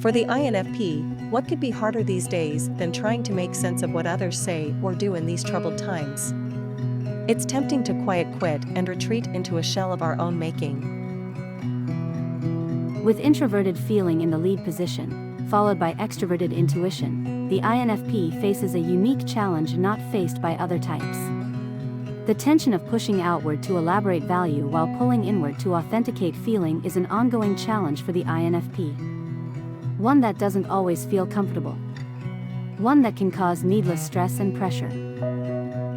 For the iNFp, what could be harder these days than trying to make sense of what others say or do in these troubled times? It's tempting to quiet quit and retreat into a shell of our own making. With introverted feeling in the lead position, followed by extroverted intuition, the iNFp faces a unique challenge not faced by other types. The tension of pushing outward to elaborate value while pulling inward to authenticate feeling is an ongoing challenge for the iNFp. One that doesn't always feel comfortable. One that can cause needless stress and pressure.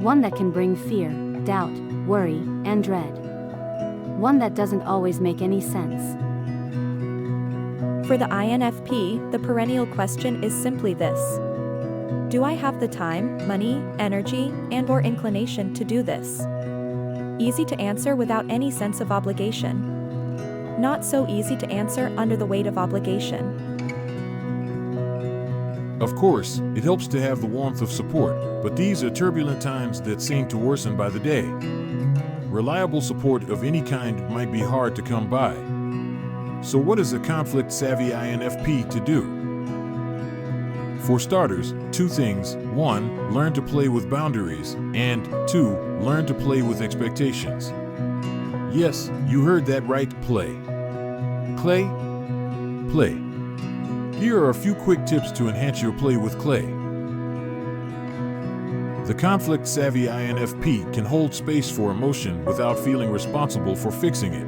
One that can bring fear, doubt, worry, and dread. One that doesn't always make any sense. For the iNFp, the perennial question is simply this: do I have the time, money, energy, and/or inclination to do this? Easy to answer without any sense of obligation. Not so easy to answer under the weight of obligation. Of course, it helps to have the warmth of support, but these are turbulent times that seem to worsen by the day. Reliable support of any kind might be hard to come by. So what is a conflict-savvy iNFp to do? For starters, two things: 1, learn to play with boundaries, and 2, learn to play with expectations. Yes, you heard that right, play. Clay? Play. Here are a few quick tips to enhance your play with clay. The conflict-savvy iNFp can hold space for emotion without feeling responsible for fixing it.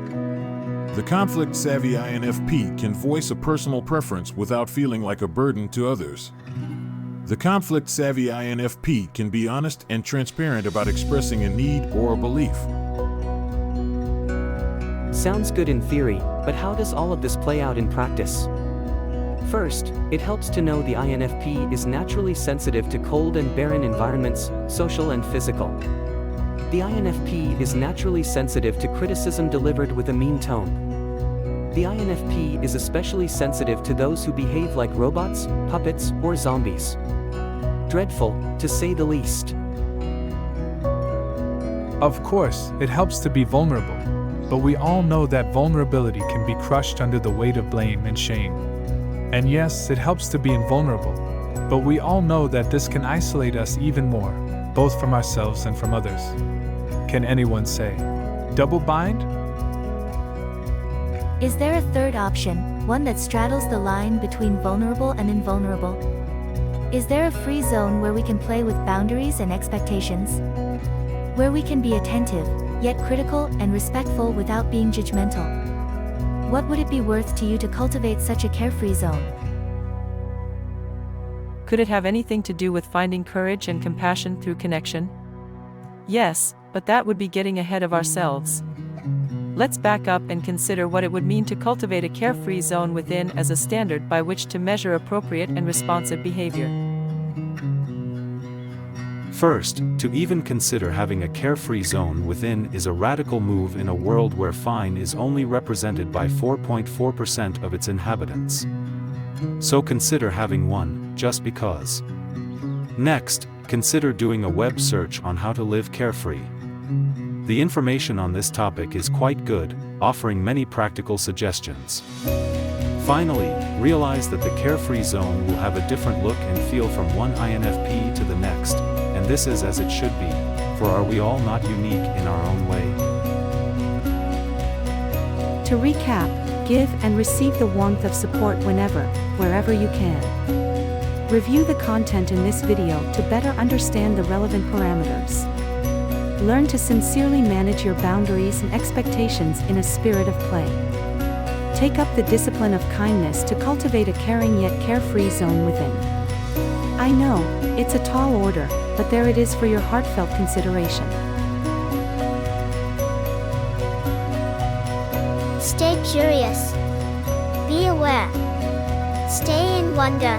The conflict-savvy iNFp can voice a personal preference without feeling like a burden to others. The conflict-savvy iNFp can be honest and transparent about expressing a need or a belief. Sounds good in theory, but how does all of this play out in practice? First, it helps to know the iNFp is naturally sensitive to cold and barren environments, social and physical. The iNFp is naturally sensitive to criticism delivered with a mean tone. The iNFp is especially sensitive to those who behave like robots, puppets, or zombies. Dreadful, to say the least. Of course, it helps to be vulnerable, but we all know that vulnerability can be crushed under the weight of blame and shame. And yes, it helps to be invulnerable, but we all know that this can isolate us even more, both from ourselves and from others. Can anyone say, double bind? Is there a third option, one that straddles the line between vulnerable and invulnerable? Is there a free zone where we can play with boundaries and expectations? Where we can be attentive, yet critical and respectful without being judgmental? What would it be worth to you to cultivate such a carefree zone? Could it have anything to do with finding courage and compassion through connection? Yes, but that would be getting ahead of ourselves. Let's back up and consider what it would mean to cultivate a carefree zone within as a standard by which to measure appropriate and responsive behavior. First, to even consider having a carefree zone within is a radical move in a world where fine is only represented by 4.4% of its inhabitants. So consider having one, just because. Next, consider doing a web search on how to live carefree. The information on this topic is quite good, offering many practical suggestions. Finally, realize that the carefree zone will have a different look and feel from one iNFp to the next, and this is as it should be, for are we all not unique in our own way? To recap, give and receive the warmth of support whenever, wherever you can. Review the content in this video to better understand the relevant parameters. Learn to sincerely manage your boundaries and expectations in a spirit of play. Take up the discipline of kindness to cultivate a caring yet carefree zone within. I know, it's a tall order, but there it is for your heartfelt consideration. Stay curious. Be aware. Stay in wonder.